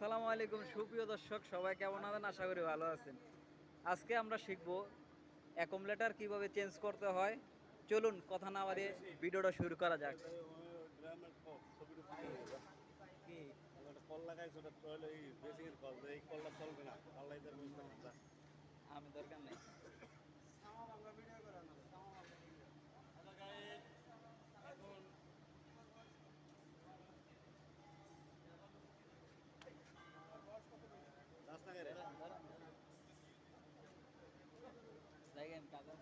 আসসালামু আলাইকুম সুপ্রিয় দর্শক, সবাই কেমন আছেন? আশা করি ভালো আছেন। আজকে আমরা শিখব অ্যাকুমুলেটর কিভাবে চেঞ্জ করতে হয়। চলুন কথা না বাড়িয়ে ভিডিওটা শুরু করা যাক। গ্রামের ছবিটা তুলে নিয়ে যা। কি? একটা কল লাগাইছে, ওটা চলে এই বেসিং এর কল, এই কলটা চলবে না, আল্লাহ এদের ব্যবস্থা করেন যা। আমি দরকার নেই। হ্যালো গাইস, এখন রাস্তাঘাটে ধরেন, ধরেন, ধরেন। জায়গায় আমি কাগজ